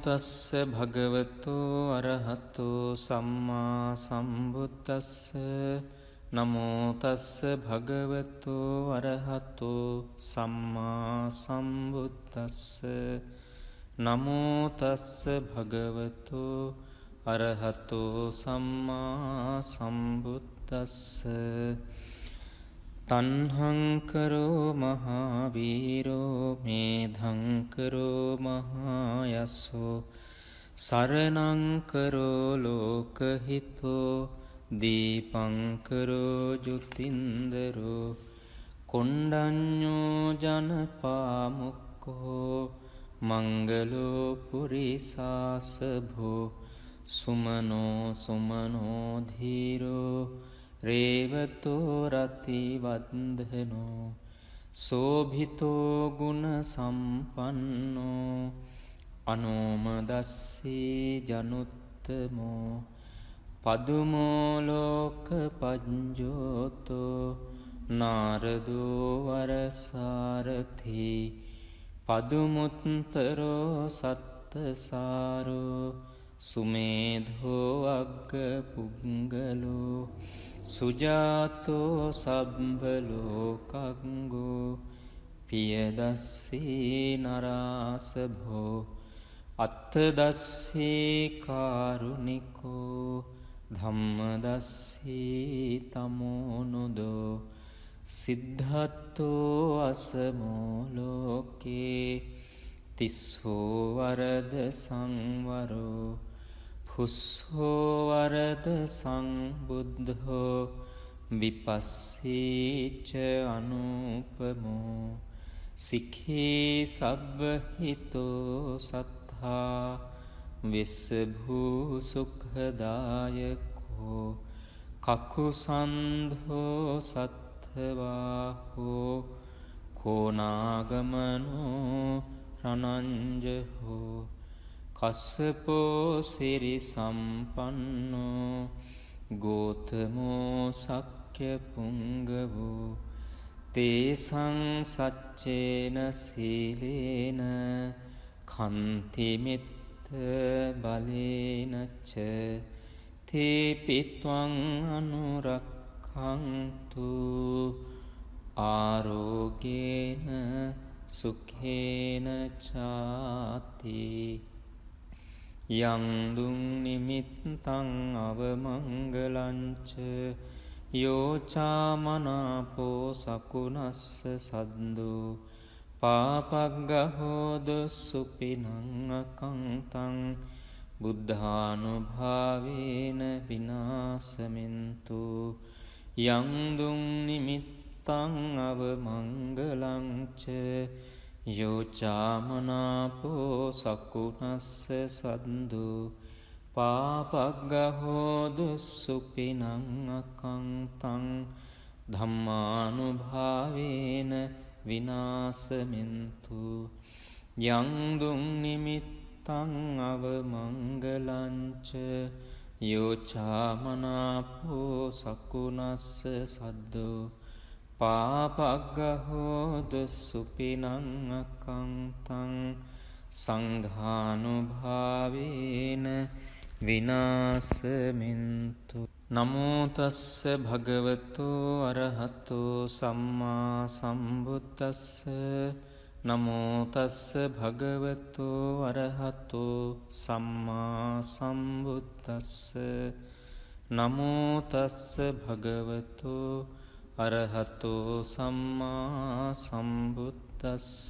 තස්ස භගවතෝ අරහතෝ සම්මා සම්බුද්දස්ස නමෝ තස්ස භගවතෝ අරහතෝ සම්මා සම්බුද්දස්ස නමෝ තස්ස භගවතෝ අරහතෝ සම්මා සම්බුද්දස්ස තණ්හං කරෝ මහාවීරෝ මේධං කරෝ මහායසෝ සරණං කරෝ ලෝකහිතෝ දීපං කරෝ ජුතින්දරෝ කොණ්ඩඤ්ඤෝ ජනපාමුක්ඛෝ මංගලෝ පුරිසාසභෝ සුමනෝ සුමනෝ ධීරෝ රේවතෝ රති වන්දනෝ සෝභිතෝ ගුණ සම්පන්නෝ අනෝමදස්සී ජනුත්තමෝ පදුමෝ ලෝක පඤ්ජෝතෝ නාරදෝ වරසාරථි පදුමුත්තරෝ සත්තසාරෝ සුමේධෝ අග්ග පුංගලෝ සුජාතෝ සබ්බලෝකංගෝ පියදස්සී නරාසභෝ අත්තදස්සී කාරුණිකෝ ධම්මදස්සී තමෝනුදෝ සිද්ධත්තෝ අසමෝ ලෝකේ තිස්සෝ වරද සංවරෝ පුස්සෝ වරද සංබුද්ධෝ විපස්සීච අනුපමෝ සික්ඛී සබ්බහිතෝ සත්තා විස්සභූ සුඛදායකෝ කකුසන්ධෝ සත්ථවාහෝ කෝනාගමනෝ රණංජහෝ කස්සපෝ සිරි සම්පන්නෝ ගෝතමෝ සක්්‍ය පුංගවෝ තේසං සච්චේන සීලේන කන්තිමිත්ත බලේනච තේපිත්වං අනුරක්ඛන්තු ආරෝගේන සුඛේන චාති යං දුං නිමිත්තං අවමංගලංච යෝචාමනාපෝ සකුණස්ස සද්දෝ පාපග්ගහෝද සුපිනං අකංතං බුද්ධානුභාවේන විනාසමින්තු යං දුං නිමිත්තං අවමංගලංච යෝචාමනාපෝ සකුණස්ස සද්දු පාපග්ගහෝදු සුපිනං අකංතං ධම්මානුභාවේන විනාසමින්තු යං දුං නිමිත්තං අවමංගලංච යෝචාමනාපෝ සකුණස්ස සද්දු පාපග්ගහෝදු සුපිනං අකංතං සංඝානුභාවේන විනාසමින්තු නමෝ තස්ස භගවතෝ අරහතෝ සම්මා සම්බුද්දස්ස නමෝ තස්ස භගවතෝ අරහතෝ සම්මා සම්බුද්දස්ස නමෝ තස්ස භගවතෝ අරහතෝ සම්මා සම්බුද්දස්ස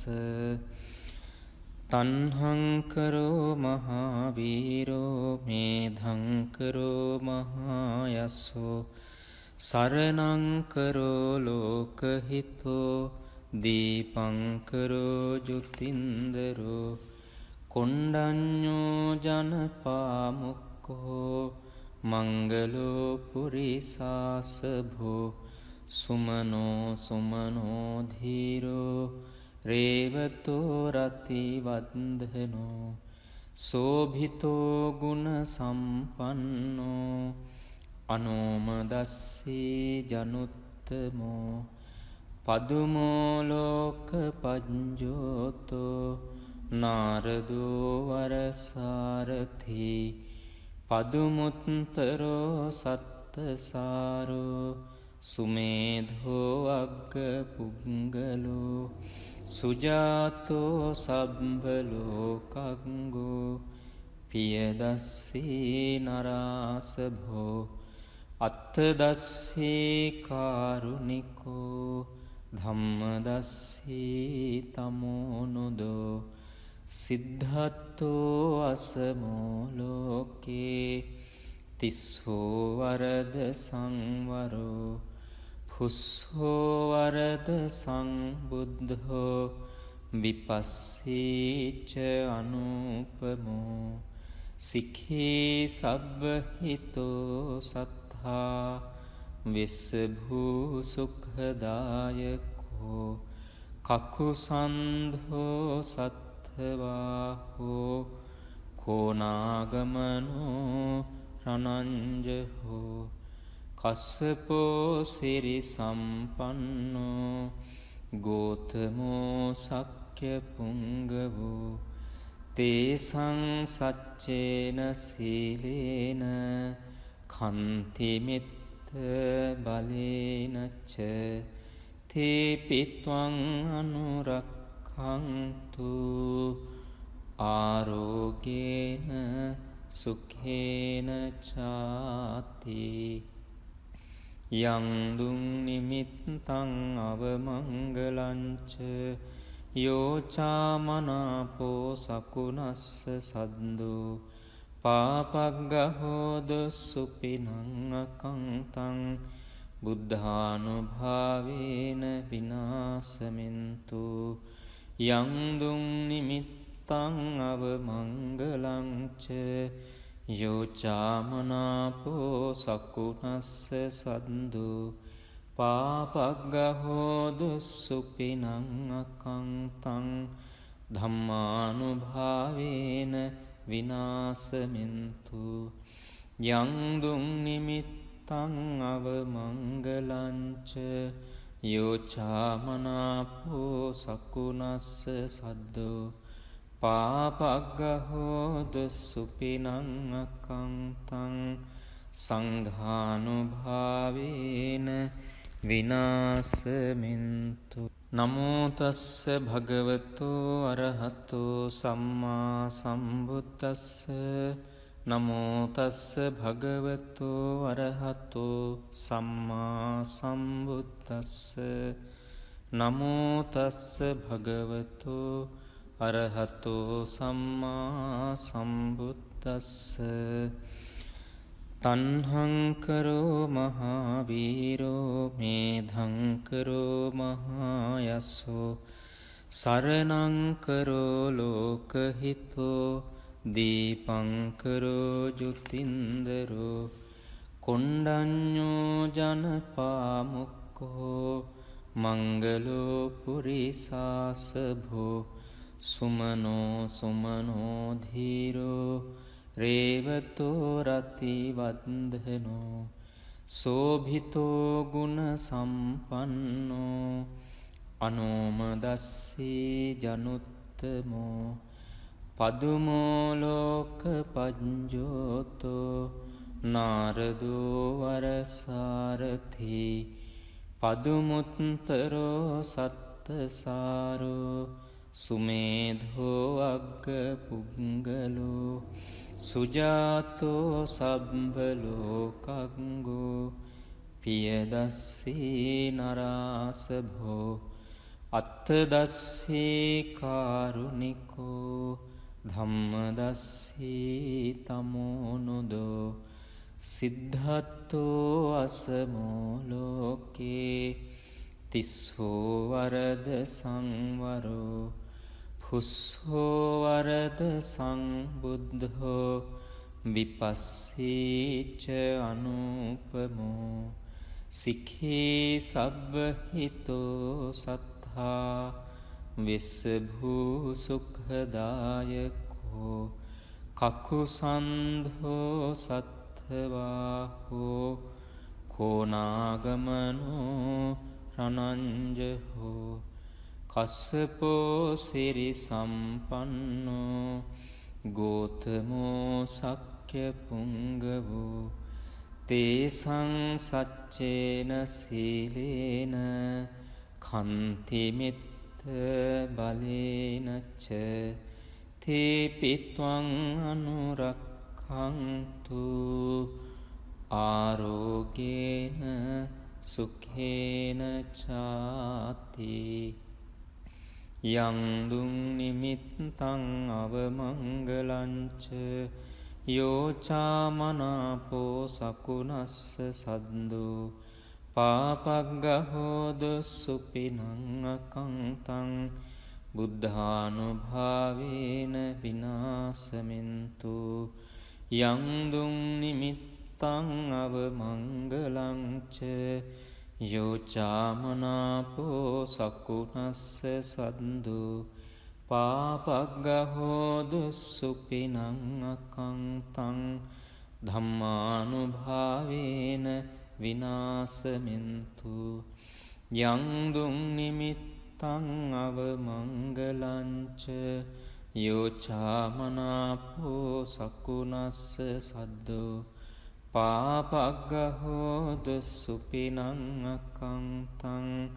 තණ්හං කරෝ මහාවීරෝ මේධං කරෝ මහායසෝ සරණං කරෝ ලෝකහිතෝ දීපං කරෝ ජුතින්දරෝ කොණ්ඩඤ්ඤෝ ජනපාමුක්ඛෝ මංගලෝ පුරිසාසභෝ සුමනෝ සුමනෝ ධීරෝ රේවතෝ රති වන්දනෝ සෝභිතෝ ගුණ සම්පන්නෝ අනෝමදස්සී ජනුත්තමෝ පදුමෝ ලෝක පඤ්ජෝතෝ නාරදෝ වරසාරථි පදුමුත්තරෝ සත්තසාරෝ සුමේධෝ අග්ග පුංගලෝ සුජාතෝ සබ්බලෝකංගෝ පියදස්සී නරාසභෝ අත්තදස්සී කාරුණිකෝ ධම්මදස්සී තමෝනුදෝ සිද්ධත්තෝ අසමෝලෝකේ තිස්සෝ වරද සංවරෝ පුස්සෝ වරද සංබුද්ධෝ විපස්සීච අනුපමෝ සික්ඛී සබ්බහිතෝ සත්තා විස්සභූ සුඛදායකෝ කකුසන්ධෝ සත්ථවාහෝ කෝනාගමනෝ රනංජහෝ කස්සපෝ සිරි සම්පන්නෝ ගෝතමෝ සක්්‍ය පුංගවෝ තේසං සච්චේන සීලේන කන්තිමිත්ත බලේනච්ච තේපිත්වං අනුරක්ඛන්තු ආරෝගේන සුඛේන චාති යං දුං නිමිත්තං අවමංගලංච යෝචාමනාපෝ සකුනස්ස සද්දෝ පාපග්ගහෝද සුපිනං අකංතං බුද්ධානුභාවේන විනාසමින්තු යං දුං නිමිත්තං අවමංගලංච යෝචාමනාපෝ සකුනස්ස සද්දෝ පාපග්ගහෝදු සුපිනං අකංතං ධම්මානුභාවේන විනාසමින්තු යං දුං නිමිත්තං අවමංගලංච යෝචාමනාපෝ සකුනස්ස සද්දෝ පාපග්ගහෝදු සුපිනං අකංතං සංඝානුභාවේන විනාසමින්තු නමෝ තස්ස භගවතු අරහතෝ සම්මා සම්බුද්දස්ස නමෝ තස්ස භගවතු අරහතෝ සම්මා සම්බුද්දස්ස නමෝ තස්ස භගවතු අරහතෝ සම්මා සම්බුද්දස්ස තන්හංකරෝ මහාවීරෝ මේධංකරෝ මහායස්සෝ සරණංකරෝ ලෝකහිතෝ දීපංකරෝ ජුතින්දරෝ කොණ්ඩඤ්ඤෝ ජනපාමුක්කෝ මංගලෝ පුරිසාසභෝ සුමනෝ සුමනෝ ධීරෝ රේවතෝ රති වන්දනෝ සෝභිතෝ ගුණ සම්පන්නෝ අනෝමදස්සී ජනුත්තමෝ පදුමෝ ලෝක පඤ්ජෝතෝ නාරදෝ වරසාරථි පදුමුත්තරෝ සත්තසාරෝ සුමේධෝ අග්ග පුංගලෝ සුජාතෝ සබ්බලෝකංගෝ පියදස්සී නරාසභෝ අත්තදස්සී කාරුණිකෝ ධම්මදස්සී තමෝනුදෝ සිද්ධත්තෝ අසමෝලෝකේ තිස්සෝ වරද සංවරෝ පුස්සෝ වරද සංබුද්ධෝ විපස්සීච අනුපමෝ සික්ඛී සබ්බහිතෝ සත්තා විස්සභූ සුඛදායකෝ කකුසන්ධෝ සත්ථවාහෝ කෝනාගමනෝ රනංජහෝ කස්සපෝ සිරි සම්පන්නෝ ගෝතමෝ සක්්‍ය පුංගවෝ තේසං සච්චේන සීලේන කන්තිමිත්ත බලේනච්ච තේපිත්වං අනුරක්ඛන්තු ආරෝගේන සුඛේන චාති යං දුං නිමිත්තං අවමංගලංච යෝචාමනාපෝ සකුනස්ස සද්දෝ පාපග්ගහෝද සුපිනං අකංතං බුද්ධානුභාවේන විනාසමින්තු යං දුං නිමිත්තං අවමංගලංච යෝචාමනාපෝ සකුනස්ස සද්දෝ පාපග්ගහෝදු සුපිනං අකංතං ධම්මානුභාවේන විනාසමින්තු යං දුං නිමිත්තං අවමංගලංච යෝචාමනාපෝ සකුනස්ස සද්දෝ පාපග්ගහෝදු සුපිනං අකංතං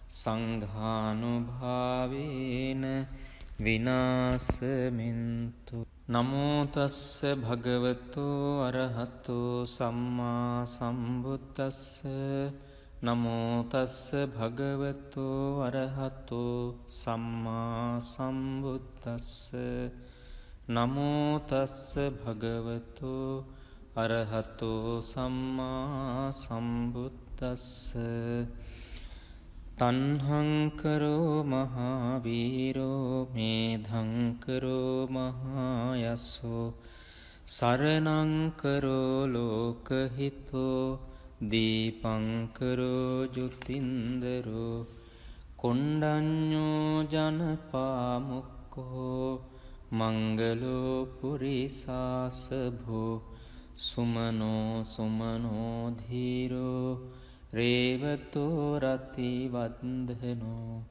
සංඝානුභාවේන විනාසමින්තු නමෝ තස්ස භගවතු අරහතෝ සම්මා සම්බුද්දස්ස නමෝ තස්ස භගවතු අරහතෝ සම්මා සම්බුද්දස්ස නමෝ තස්ස භගවතු අරහතෝ සම්මා සම්බුද්දස්ස තන්හංකරෝ මහාවීරෝ මේධංකරෝ මහායස්සෝ සරණංකරෝ ලෝකහිතෝ දීපංකරෝ ජුතින්දරෝ කොණ්ඩඤ්ඤෝ ජනපාමුක්කෝ මංගලෝ පුරිසාසභෝ සුමනෝ සුමනෝ ධීරෝ රේවතෝ රතිවන්දනෝ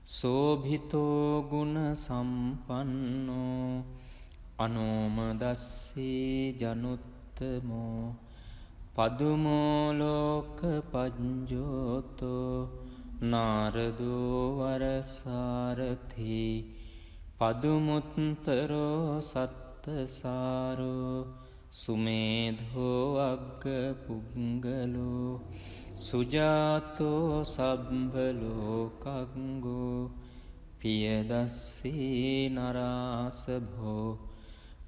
සෝභිතෝ ගුණ සම්පන්නෝ අනෝමදස්සී ජනුත්තමෝ පදුමෝ ලෝක පඤ්ජෝතෝ නාරදෝ වරසාරථි පදුමුත්තරෝ සත්තසාරෝ සුමේධෝ අග්ග පුංගලෝ සුජාතෝ සබ්බලෝකංගෝ පියදස්සී නරාසභෝ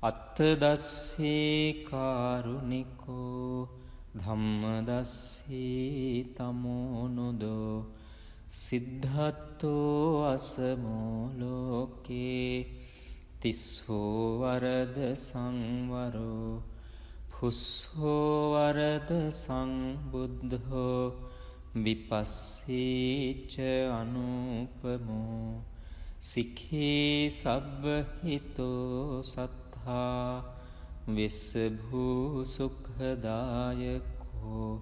අත්තදස්සී කාරුණිකෝ ධම්මදස්සී තමෝනුදෝ සිද්ධත්තෝ අසමෝ ලෝකේ තිස්සෝ වරද සංවරෝ පුස්සෝ වරද සංබුද්ධෝ විපස්සීච අනුපමෝ සික්ඛී සබ්බහිතෝ සත්තා විස්සභූ සුඛදායකෝ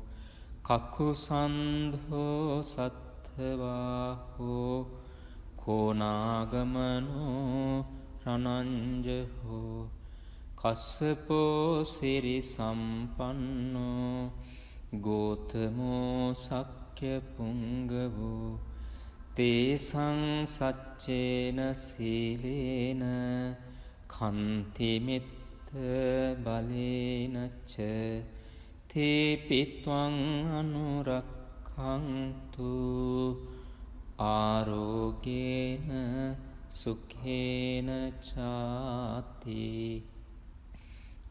කකුසන්ධෝ සත්ථවාහෝ කෝනාගමනෝ රණංජහෝ කස්සපෝ සිරි සම්පන්නෝ ගෝතමෝ සක්්‍ය පුංගවෝ තේසං සච්චේන සීලේන කන්තිමිත්ත බලේනච්ච තේපිත්වං අනුරක්ඛන්තු ආරෝගේන සුඛේන චාති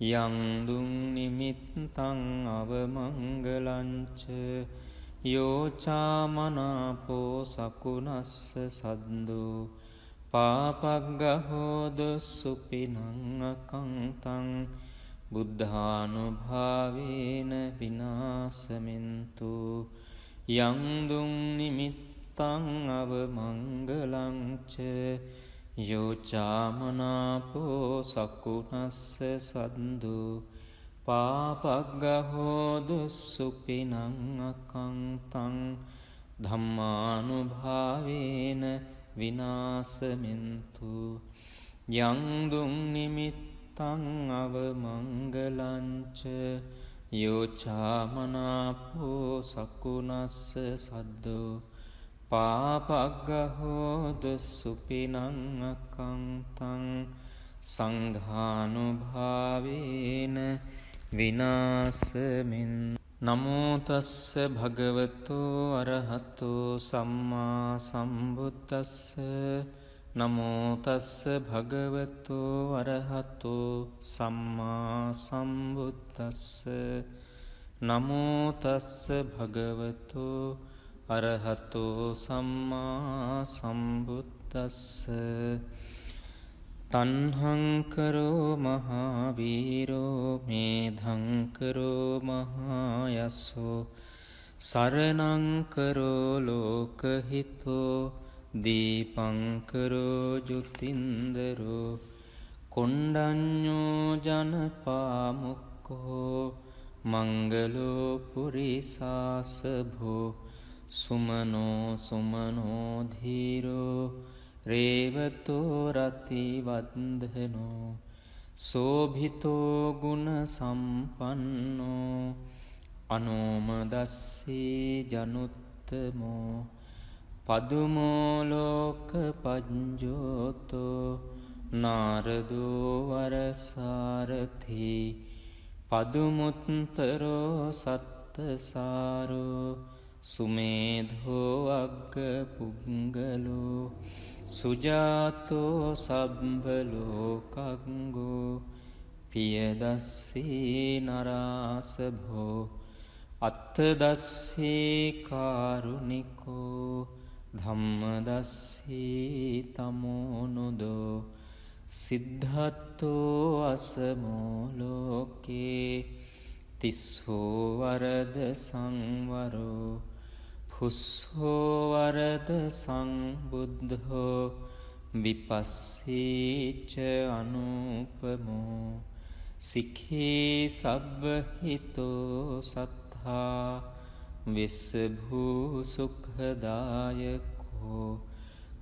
යං දුං නිමිත්තං අවමංගලංච යෝචාමනාපෝ සකුනස්ස සද්දෝ පාපග්ගහෝද සුපිනං අකංතං බුද්ධානුභාවේන විනාසමින්තු යං දුං නිමිත්තං අවමංගලංච යෝචාමනාපෝ සකුනස්ස සද්දෝ පාපග්ගහෝදු සුපිනං අකංතං ධම්මානුභාවේන විනාසමින්තු යං දුං නිමිත්තං අවමංගලංච යෝචාමනාපෝ සකුණස්ස සද්දෝ පාපග්ගහෝද සුපිනං අකංතං සංඝානුභාවේන විනාසමින් නමෝ තස්ස භගවතෝ අරහතෝ සම්මා සම්බුද්දස්ස නමෝ තස්ස භගවතෝ අරහතෝ සම්මා සම්බුද්දස්ස නමෝ තස්ස භගවතෝ අරහතෝ සම්මා සම්බුද්දස්ස තණ්හංකරෝ මහාවීරෝ මේධංකරෝ මහායස්සෝ සරණංකරෝ ලෝකහිතෝ දීපංකරෝ ජුතින්දරෝ කොණ්ඩඤ්ඤෝ ජනපාමුක්ඛෝ මංගලෝ පුරිසාසභෝ සුමනෝ සුමනෝ ධීරෝ රේවතෝ රතිවන්දනෝ සෝභිතෝ ගුණ සම්පන්නෝ අනෝමදස්සී ජනුත්තමෝ පදුමෝ ලෝක පඤ්ජෝතෝ නාරදෝ වරසාරථි පදුමුත්තරෝ සත්තසාරෝ සුමේධෝ අග්ග පුංගලෝ සුජාතෝ සබ්බලෝකංගෝ පියදස්සී නරාසභෝ අත්තදස්සී කාරුණිකෝ ධම්මදස්සී තමෝනුදෝ සිද්ධත්තෝ අසමෝ ලෝකේ තිස්සෝ වරද සංවරෝ පුස්සෝ වරද සංබුද්ධෝ විපස්සීච අනුපමෝ සික්ඛී සබ්බහිතෝ සත්තා විස්සභූ සුඛදායකෝ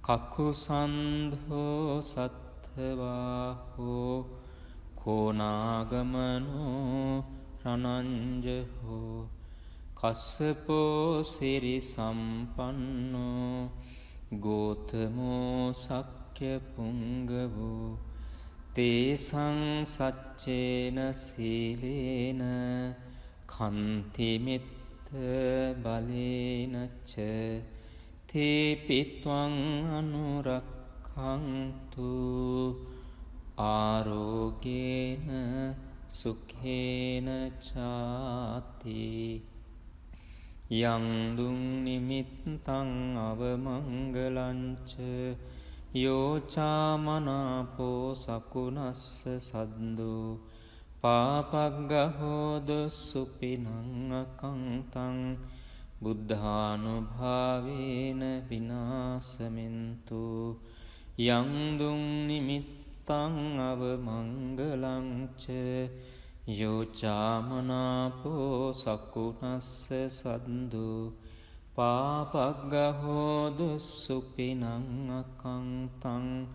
කකුසන්ධෝ සත්ථවාහෝ කෝනාගමනෝ රණංජහෝ කස්සපෝ සිරි සම්පන්නෝ ගෝතමෝ සක්්‍ය පුංගවෝ තේසං සච්චේන සීලේන කන්තිමිත්ත බලේනච්ච තේපිත්වං අනුරක්ඛන්තු ආරෝගේන සුඛේන චාති යං දුං නිමිත්තං අවමංගලංච යෝචාමනාපෝ සකුණස්ස සද්දෝ පාපග්ගහෝද සුපිනං අකංතං බුද්ධානුභාවේන විනාසමින්තු යං දුං නිමිත්තං අවමංගලංච යෝචාමනාපෝ සකුණස්ස සද්දෝ පාපග්ගහෝද සුපිනං අකංතං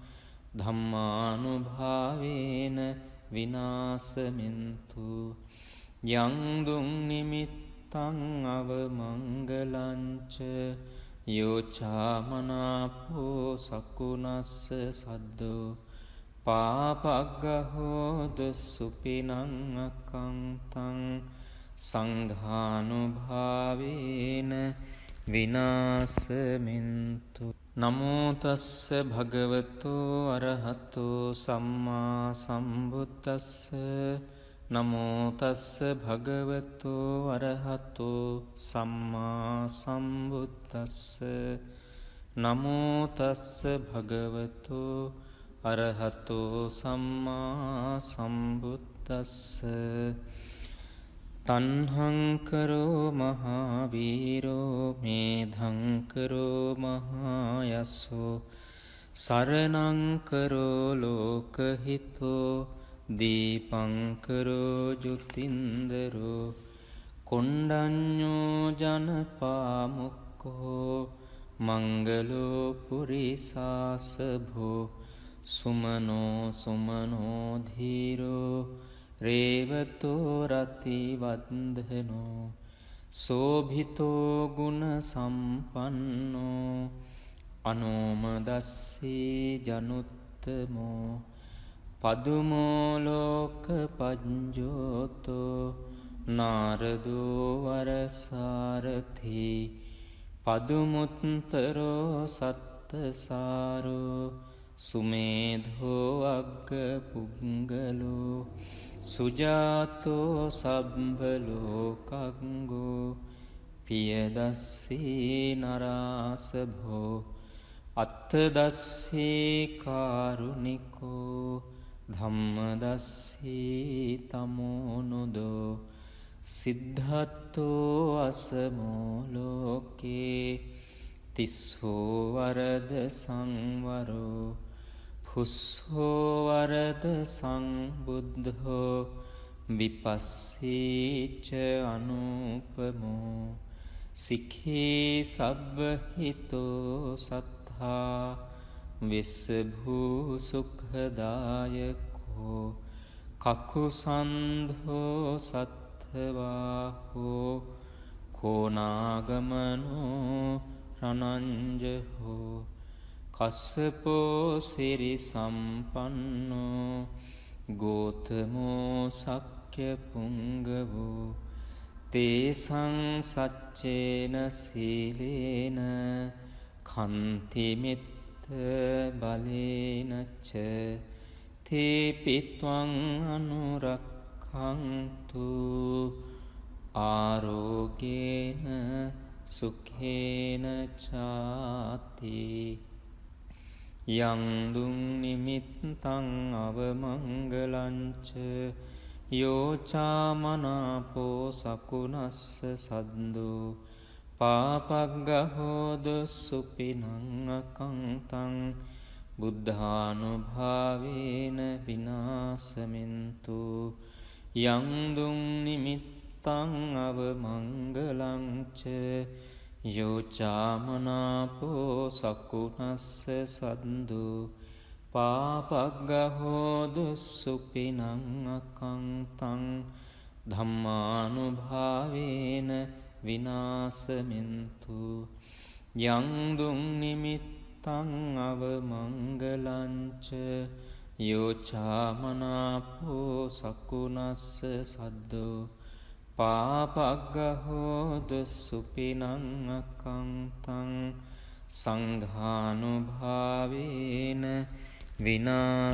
ධම්මානුභාවේන විනාසමින්තු යං දුං නිමිත්තං අවමංගලංච යෝචාමනාපෝ සකුණස්ස සද්දෝ පාපග්ගහෝද සුපිනං අකංතං සංඝානුභාවේන විනාසමින්තු නමෝ තස්ස භගවතෝ අරහතෝ සම්මා සම්බුද්දස්ස නමෝ තස්ස භගවතෝ අරහතෝ සම්මා සම්බුද්දස්ස නමෝ තස්ස භගවතෝ අරහතෝ සම්මා සම්බුද්දස්ස තණ්හංකරෝ මහාවීරෝ මේධංකරෝ මහායස්සෝ සරණංකරෝ ලෝකහිතෝ දීපංකරෝ ජුතින්දරෝ කොණ්ඩඤ්ඤෝ ජනපාමුක්ඛෝ මංගලෝ පුරිසාසභෝ සුමනෝ සුමනෝ ධීරෝ රේවතෝ රති වන්දනෝ සෝභිතෝ ගුණ සම්පන්නෝ අනෝමදස්සී ජනුත්තමෝ පදුමෝ ලෝක පඤ්ජෝතෝ නාරදෝ වරසාරථි පදුමුත්තරෝ සත්තසාරෝ සුමේධෝ අග්ග පුංගලෝ සුජාතෝ සබ්බලෝකංගෝ පියදස්සී නරාසභෝ අත්තදස්සී කාරුණිකෝ ධම්මදස්සී තමෝනුදෝ සිද්ධත්තෝ අසමෝ ලෝකේ තිස්සෝ වරද සංවරෝ පුස්සෝ වරද සංබුද්ධෝ විපස්සීච අනුපමෝ සික්ඛී සබ්බහිතෝ සත්තා විස්සභූ සුඛදායකෝ කකුසන්ධෝ සත්ථවාහෝ කෝනාගමනෝ රනංජහෝ කස්සපෝ සිරි සම්පන්නෝ ගෝතමෝ සක්්‍ය පුංගවෝ තේසං සච්චේන සීලේන කන්තිමිත්ත බලේනච්ච තේපිත්වං අනුරක්ඛන්තු ආරෝගේන සුඛේන චාති යං දුං නිමිත්තං අවමංගලංච යෝචාමනාපෝ සකුනස්ස සද්දෝ පාපග්ගහෝද සුපිනං අකංතං බුද්ධානුභාවේන විනාසමින්තු යං දුං නිමිත්තං අවමංගලංච යෝචාමනාපෝ සකුනස්ස සද්දෝ පාපග්ගහෝද සුපිනං අකංතං ධම්මානුභාවේන විනාසමින්තු යං දුං නිමිත්තං අවමංගලංච යෝචාමනාපෝ සකුනස්ස සද්දෝ පාපග්ගහෝද සුපිනං අකංතං සංඝානුභාවේන විනාසමින්තු